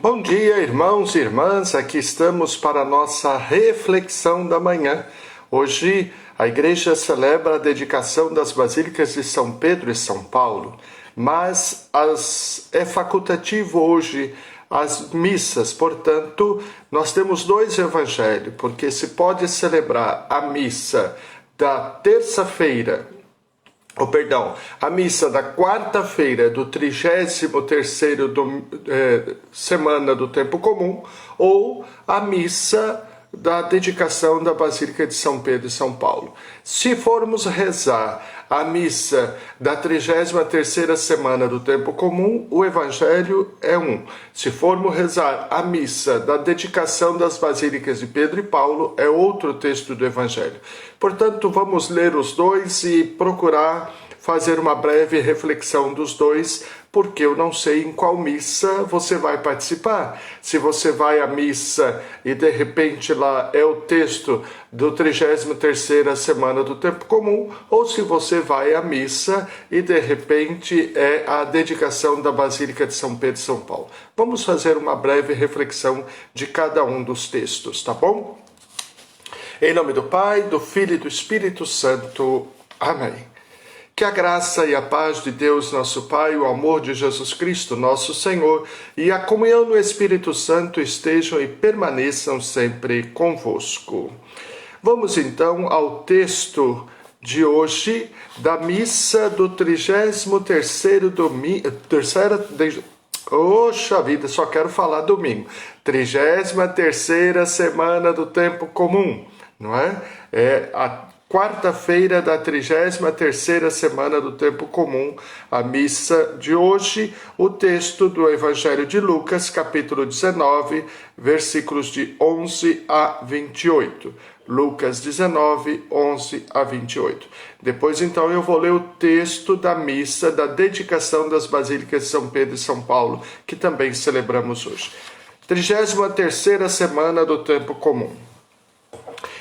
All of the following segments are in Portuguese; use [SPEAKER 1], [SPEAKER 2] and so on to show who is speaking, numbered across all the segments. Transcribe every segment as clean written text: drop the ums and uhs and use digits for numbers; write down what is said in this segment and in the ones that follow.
[SPEAKER 1] Bom dia, irmãos e irmãs, aqui estamos para a nossa reflexão da manhã. Hoje a igreja celebra a dedicação das basílicas de São Pedro e São Paulo, mas é facultativo hoje as missas, portanto, nós temos dois evangelhos, porque se pode celebrar a missa da terça-feira, a missa da quarta-feira do 33º semana do tempo comum, ou a missa da dedicação da Basílica de São Pedro e São Paulo. Se formos rezar a missa da 33ª semana do tempo comum, o evangelho é um. Se formos rezar a missa da dedicação das Basílicas de Pedro e Paulo, é outro texto do evangelho. Portanto, vamos ler os dois e procurar fazer uma breve reflexão dos dois, porque eu não sei em qual missa você vai participar. Se você vai à missa e de repente lá é o texto do 33ª semana do tempo comum, ou se você vai à missa e de repente é a dedicação da Basílica de São Pedro e São Paulo. Vamos fazer uma breve reflexão de cada um dos textos, tá bom? Em nome do Pai, do Filho e do Espírito Santo. Amém. Que a graça e a paz de Deus, nosso Pai, o amor de Jesus Cristo, nosso Senhor, e a comunhão do Espírito Santo estejam e permaneçam sempre convosco. Vamos então ao texto de hoje da missa do 33º domingo. Oxa vida, só quero falar domingo. 33ª semana do tempo comum, não é? É a quarta-feira da 33ª semana do tempo comum, a missa de hoje, o texto do Evangelho de Lucas, capítulo 19, versículos de 11 a 28. Lucas 19, 11 a 28. Depois, então, eu vou ler o texto da missa da dedicação das Basílicas de São Pedro e São Paulo, que também celebramos hoje. 33ª semana do tempo comum.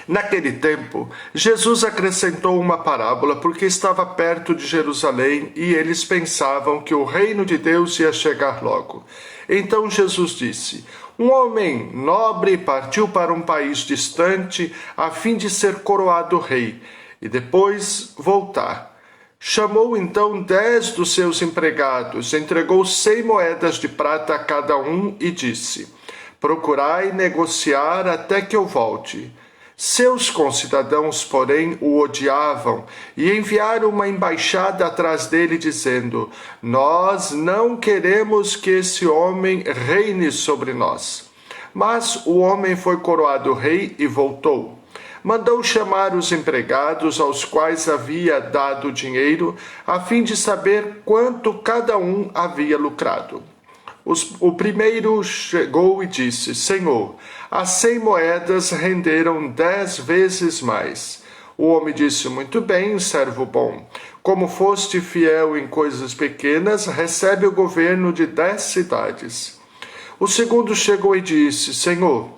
[SPEAKER 1] Naquele tempo, Jesus acrescentou uma parábola porque estava perto de Jerusalém e eles pensavam que o reino de Deus ia chegar logo. Então Jesus disse: Um homem nobre partiu para um país distante a fim de ser coroado rei e depois voltar. Chamou então 10 dos seus empregados, entregou 100 moedas de prata a cada um e disse: Procurai negociar até que eu volte. Seus concidadãos, porém, o odiavam e enviaram uma embaixada atrás dele, dizendo: Nós não queremos que esse homem reine sobre nós. Mas o homem foi coroado rei e voltou. Mandou chamar os empregados aos quais havia dado dinheiro, a fim de saber quanto cada um havia lucrado. O primeiro chegou e disse: Senhor, as 100 moedas renderam 10 vezes mais. O homem disse: Muito bem, servo bom. Como foste fiel em coisas pequenas, recebe o governo de 10 cidades. O segundo chegou e disse: Senhor,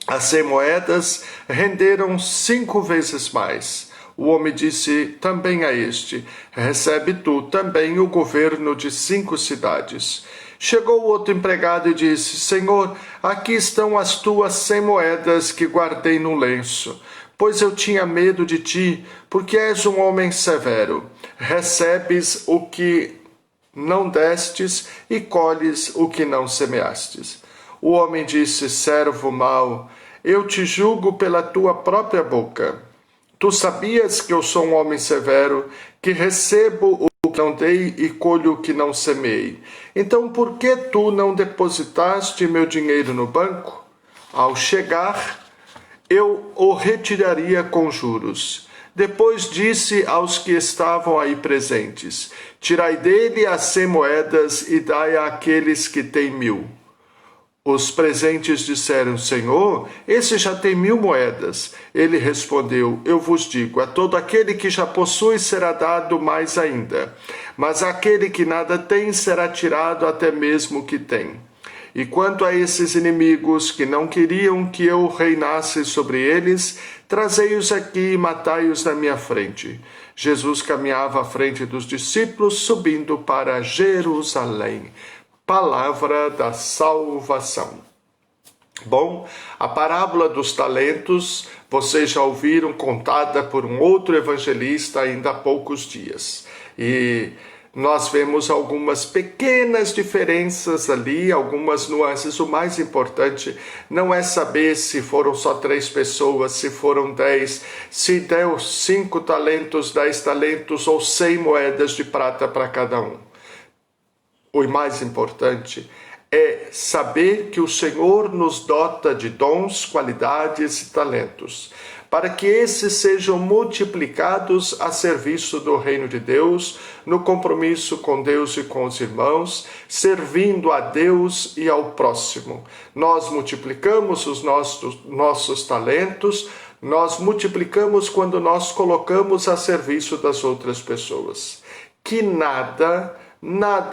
[SPEAKER 1] as 100 moedas renderam 5 vezes mais. O homem disse também a este: Recebe tu também o governo de 5 cidades. Chegou o outro empregado e disse: Senhor, aqui estão as tuas 100 moedas que guardei no lenço, pois eu tinha medo de ti, porque és um homem severo. Recebes o que não destes e colhes o que não semeastes. O homem disse: Servo mau, eu te julgo pela tua própria boca. Tu sabias que eu sou um homem severo, que recebo o que não dei e colho o que não semeei. Então por que tu não depositaste meu dinheiro no banco? Ao chegar, eu o retiraria com juros. Depois disse aos que estavam aí presentes: Tirai dele as 100 moedas e dai àqueles que têm 1000. Os presentes disseram: Senhor, esse já tem 1000 moedas. Ele respondeu: Eu vos digo, a todo aquele que já possui será dado mais ainda, mas àquele que nada tem será tirado até mesmo o que tem. E quanto a esses inimigos que não queriam que eu reinasse sobre eles, trazei-os aqui e matai-os na minha frente. Jesus caminhava à frente dos discípulos, subindo para Jerusalém. palavra da salvação. Bom, a parábola dos talentos vocês já ouviram contada por um outro evangelista ainda há poucos dias. E nós vemos algumas pequenas diferenças ali, algumas nuances. O mais importante não é saber se foram só 3 pessoas, se foram 10, se deu 5 talentos, 10 talentos ou 100 moedas de prata para cada um. O mais importante é saber que o Senhor nos dota de dons, qualidades e talentos, para que esses sejam multiplicados a serviço do reino de Deus, no compromisso com Deus e com os irmãos, servindo a Deus e ao próximo. Nós multiplicamos os nossos talentos, nós multiplicamos quando nós colocamos a serviço das outras pessoas. Que nada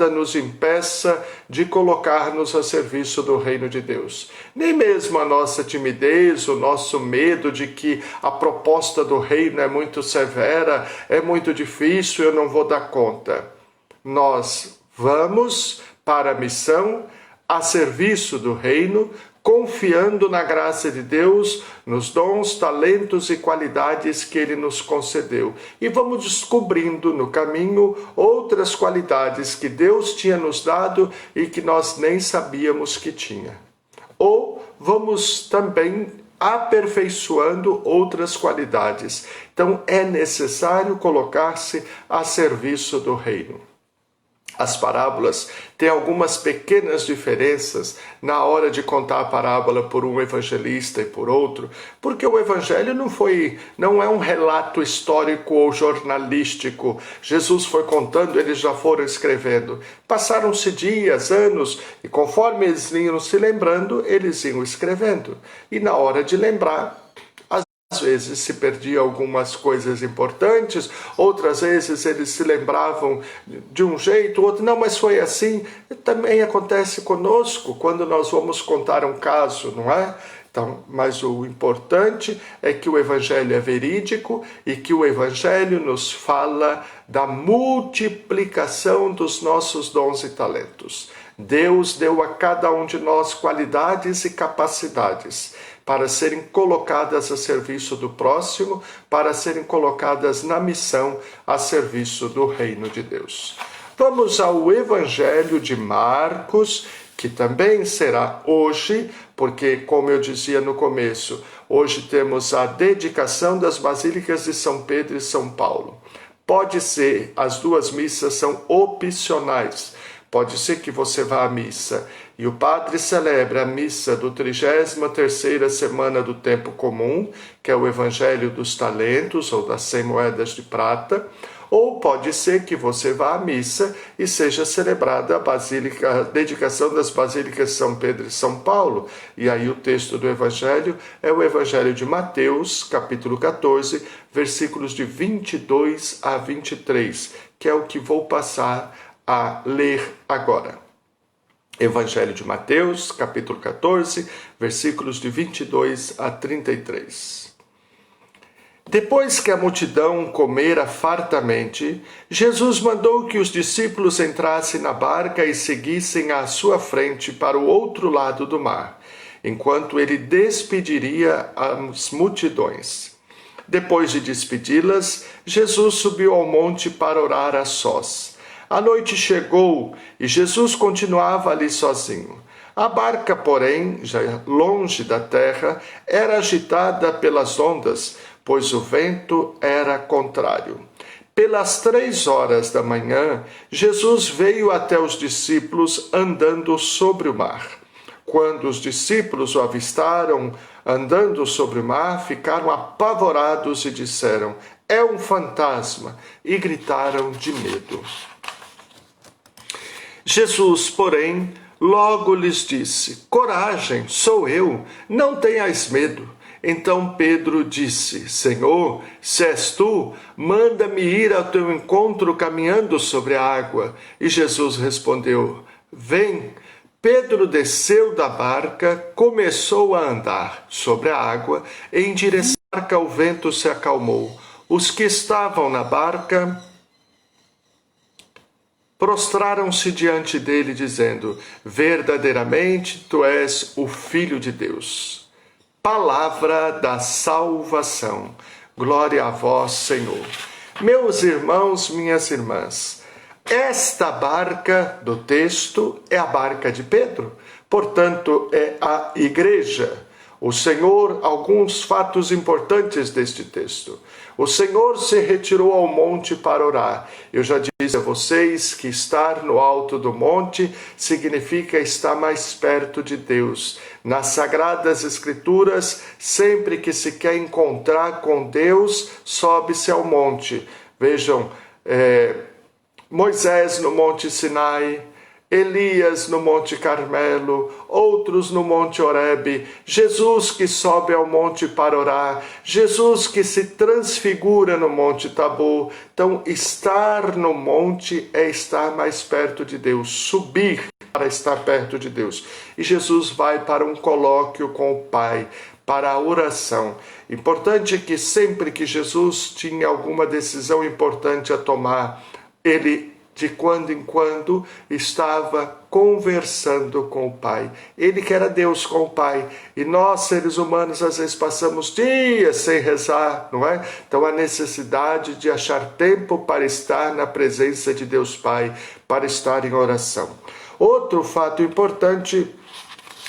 [SPEAKER 1] nos impeça de colocar-nos a serviço do reino de Deus. Nem mesmo a nossa timidez, o nosso medo de que a proposta do reino é muito severa, é muito difícil, eu não vou dar conta. Nós vamos para a missão a serviço do reino, confiando na graça de Deus, nos dons, talentos e qualidades que Ele nos concedeu. E vamos descobrindo no caminho outras qualidades que Deus tinha nos dado e que nós nem sabíamos que tinha. Ou vamos também aperfeiçoando outras qualidades. Então é necessário colocar-se a serviço do reino. As parábolas têm algumas pequenas diferenças na hora de contar a parábola por um evangelista e por outro, porque o evangelho não é um relato histórico ou jornalístico. Jesus foi contando, eles já foram escrevendo. Passaram-se dias, anos, e conforme eles iam se lembrando, eles iam escrevendo. E na hora de lembrar, às vezes se perdia algumas coisas importantes, outras vezes eles se lembravam de um jeito, outro não, mas foi assim. Também acontece conosco quando nós vamos contar um caso, não é? Então, mas o importante é que o evangelho é verídico e que o evangelho nos fala da multiplicação dos nossos dons e talentos. Deus deu a cada um de nós qualidades e capacidades para serem colocadas a serviço do próximo, para serem colocadas na missão a serviço do reino de Deus. Vamos ao Evangelho de Marcos, que também será hoje, porque, como eu dizia no começo, hoje temos a dedicação das Basílicas de São Pedro e São Paulo. Pode ser, as 2 missas são opcionais. Pode ser que você vá à missa e o padre celebre a missa do 33ª semana do tempo comum, que é o Evangelho dos Talentos ou das 100 moedas de prata, ou pode ser que você vá à missa e seja celebrada a dedicação das Basílicas de São Pedro e São Paulo. E aí o texto do Evangelho é o Evangelho de Mateus, capítulo 14, versículos de 22 a 23, que é o que vou passar a ler agora. Evangelho de Mateus, capítulo 14, versículos de 22 a 33. Depois que a multidão comera fartamente, Jesus mandou que os discípulos entrassem na barca e seguissem à sua frente para o outro lado do mar, enquanto ele despediria as multidões. Depois de despedi-las, Jesus subiu ao monte para orar a sós. A noite chegou e Jesus continuava ali sozinho. A barca, porém, já longe da terra, era agitada pelas ondas, pois o vento era contrário. Pelas 3 da manhã, Jesus veio até os discípulos andando sobre o mar. Quando os discípulos o avistaram andando sobre o mar, ficaram apavorados e disseram: "É um fantasma!" e gritaram de medo. Jesus, porém, logo lhes disse: "Coragem, sou eu, não tenhais medo." Então Pedro disse: "Senhor, se és tu, manda-me ir ao teu encontro caminhando sobre a água." E Jesus respondeu: "Vem." Pedro desceu da barca, começou a andar sobre a água, e em direção à barca o vento se acalmou. Os que estavam na barca prostraram-se diante dele, dizendo: verdadeiramente tu és o Filho de Deus. Palavra da salvação. Glória a vós, Senhor. Meus irmãos, minhas irmãs, esta barca do texto é a barca de Pedro, portanto, é a igreja. O Senhor, alguns fatos importantes deste texto. O Senhor se retirou ao monte para orar. Eu já disse a vocês que estar no alto do monte significa estar mais perto de Deus. Nas Sagradas Escrituras, sempre que se quer encontrar com Deus, sobe-se ao monte. Vejam, Moisés no Monte Sinai, Elias no Monte Carmelo, outros no Monte Horebe, Jesus que sobe ao monte para orar, Jesus que se transfigura no Monte Tabor. Então, estar no monte é estar mais perto de Deus, subir para estar perto de Deus. E Jesus vai para um colóquio com o Pai, para a oração. Importante que sempre que Jesus tinha alguma decisão importante a tomar, ele de quando em quando estava conversando com o Pai. Ele que era Deus com o Pai. E nós, seres humanos, às vezes passamos dias sem rezar, não é? Então a necessidade de achar tempo para estar na presença de Deus Pai, para estar em oração. Outro fato importante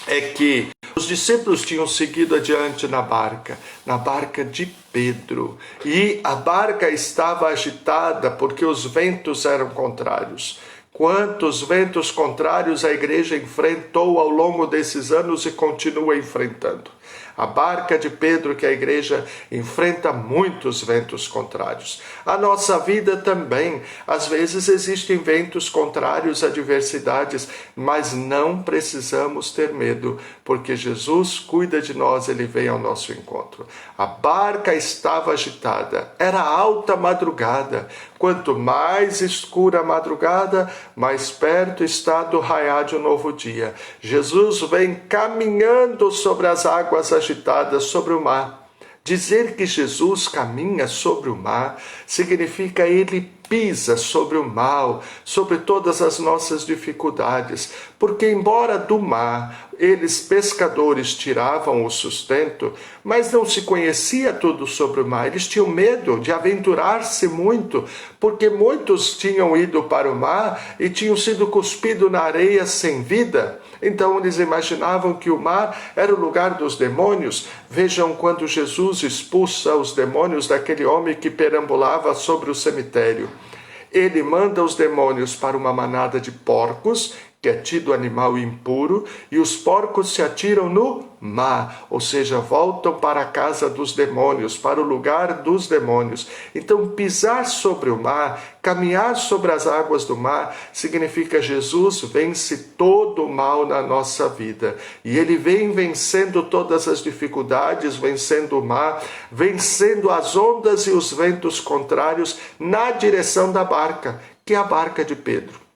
[SPEAKER 1] é que os discípulos tinham seguido adiante na barca de Pedro. E a barca estava agitada porque os ventos eram contrários. Quantos ventos contrários a igreja enfrentou ao longo desses anos e continua enfrentando. A barca de Pedro, que a igreja enfrenta muitos ventos contrários. A nossa vida também, às vezes existem ventos contrários, adversidades, mas não precisamos ter medo, porque Jesus cuida de nós, ele vem ao nosso encontro. A barca estava agitada, era alta madrugada. Quanto mais escura a madrugada, mais perto está do raiar de um novo dia. Jesus vem caminhando sobre as águas agitadas, sobre o mar. Dizer que Jesus caminha sobre o mar significa ele pisa sobre o mal, sobre todas as nossas dificuldades, porque embora do mar eles pescadores tiravam o sustento, mas não se conhecia tudo sobre o mar. Eles tinham medo de aventurar-se muito, porque muitos tinham ido para o mar e tinham sido cuspidos na areia sem vida. Então eles imaginavam que o mar era o lugar dos demônios. Vejam quando Jesus expulsa os demônios daquele homem que perambulava sobre o cemitério. Ele manda os demônios para uma manada de porcos, que é tido animal impuro, e os porcos se atiram no mar, ou seja, voltam para a casa dos demônios, para o lugar dos demônios. Então, pisar sobre o mar, caminhar sobre as águas do mar, significa Jesus vence todo o mal na nossa vida. E ele vem vencendo todas as dificuldades, vencendo o mar, vencendo as ondas e os ventos contrários na direção da barca, que é a barca de Pedro.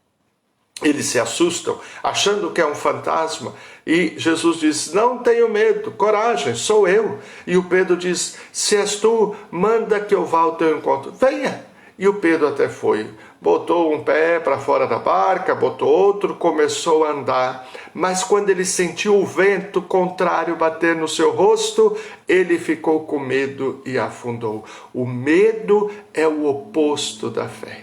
[SPEAKER 1] Eles se assustam, achando que é um fantasma, e Jesus diz: não tenho medo, coragem, sou eu. E o Pedro diz: se és tu, manda que eu vá ao teu encontro. Venha! E o Pedro até foi, botou um pé para fora da barca, botou outro, começou a andar. Mas quando ele sentiu o vento contrário bater no seu rosto, ele ficou com medo e afundou. O medo é o oposto da fé.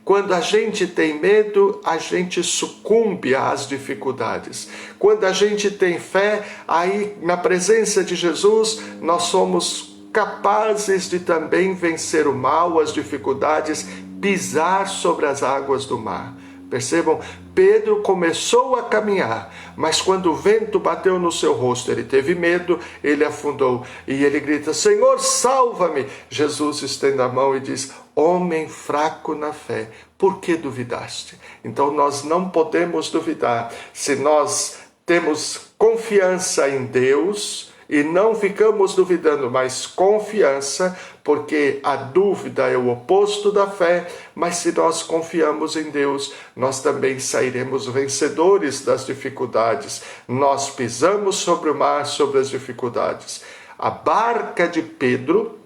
[SPEAKER 1] Quando a gente tem medo, a gente sucumbe às dificuldades. Quando a gente tem fé, aí na presença de Jesus, nós somos capazes de também vencer o mal, as dificuldades, pisar sobre as águas do mar. Percebam, Pedro começou a caminhar, mas quando o vento bateu no seu rosto, ele teve medo, ele afundou. E ele grita: Senhor, salva-me! Jesus estende a mão e diz: homem fraco na fé, por que duvidaste? Então nós não podemos duvidar. Se nós temos confiança em Deus e não ficamos duvidando, mas confiança, porque a dúvida é o oposto da fé, mas se nós confiamos em Deus, nós também sairemos vencedores das dificuldades. Nós pisamos sobre o mar, sobre as dificuldades. A barca de Pedro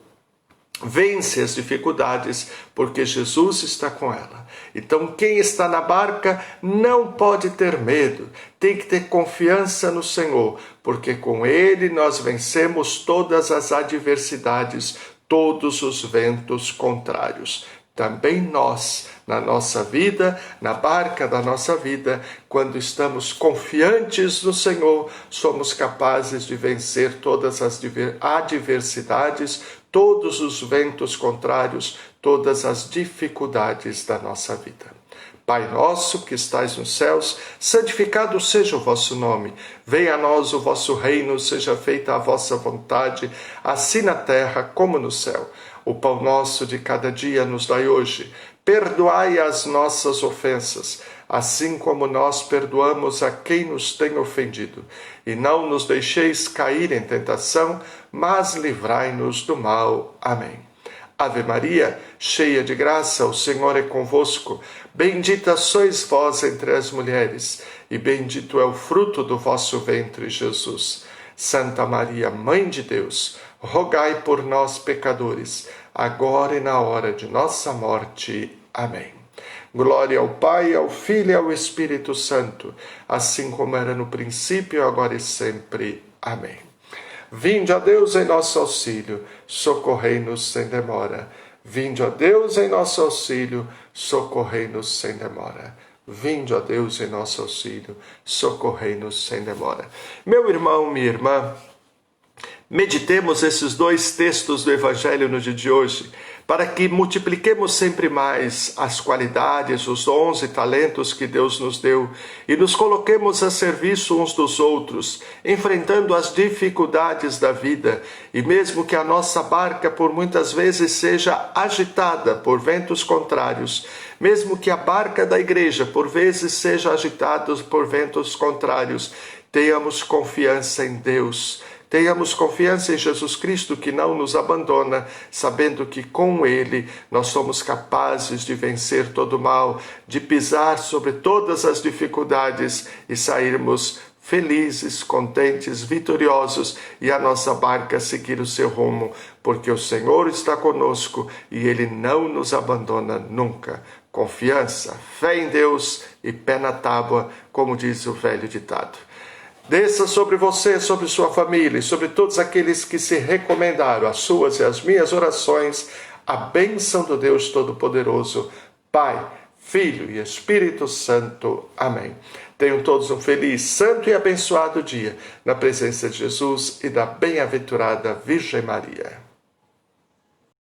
[SPEAKER 1] vence as dificuldades, porque Jesus está com ela. Então, quem está na barca não pode ter medo, tem que ter confiança no Senhor, porque com Ele nós vencemos todas as adversidades, todos os ventos contrários. Também nós, na nossa vida, na barca da nossa vida, quando estamos confiantes no Senhor, somos capazes de vencer todas as adversidades, todos os ventos contrários, todas as dificuldades da nossa vida. Pai nosso que estais nos céus, santificado seja o vosso nome. Venha a nós o vosso reino, seja feita a vossa vontade, assim na terra como no céu. O pão nosso de cada dia nos dai hoje. Perdoai as nossas ofensas, assim como nós perdoamos a quem nos tem ofendido. E não nos deixeis cair em tentação, mas livrai-nos do mal. Amém. Ave Maria, cheia de graça, o Senhor é convosco. Bendita sois vós entre as mulheres, e bendito é o fruto do vosso ventre, Jesus. Santa Maria, Mãe de Deus, rogai por nós, pecadores, agora e na hora de nossa morte. Amém. Glória ao Pai, ao Filho e ao Espírito Santo, assim como era no princípio, agora e sempre. Amém. Vinde, ó Deus, em nosso auxílio, socorrei-nos sem demora. Vinde, ó Deus, em nosso auxílio, socorrei-nos sem demora. Vinde, ó Deus, em nosso auxílio, socorrei-nos sem demora. Meu irmão, minha irmã, meditemos esses dois textos do Evangelho no dia de hoje, para que multipliquemos sempre mais as qualidades, os dons e talentos que Deus nos deu e nos coloquemos a serviço uns dos outros, enfrentando as dificuldades da vida, e mesmo que a nossa barca por muitas vezes seja agitada por ventos contrários, mesmo que a barca da igreja por vezes seja agitada por ventos contrários, tenhamos confiança em Deus. Tenhamos confiança em Jesus Cristo, que não nos abandona, sabendo que com Ele nós somos capazes de vencer todo o mal, de pisar sobre todas as dificuldades e sairmos felizes, contentes, vitoriosos, e a nossa barca seguir o seu rumo, porque o Senhor está conosco e Ele não nos abandona nunca. Confiança, fé em Deus e pé na tábua, como diz o velho ditado. Desça sobre você, sobre sua família e sobre todos aqueles que se recomendaram as suas e as minhas orações, a bênção do Deus Todo-Poderoso, Pai, Filho e Espírito Santo. Amém. Tenham todos um feliz, santo e abençoado dia, na presença de Jesus e da bem-aventurada Virgem Maria.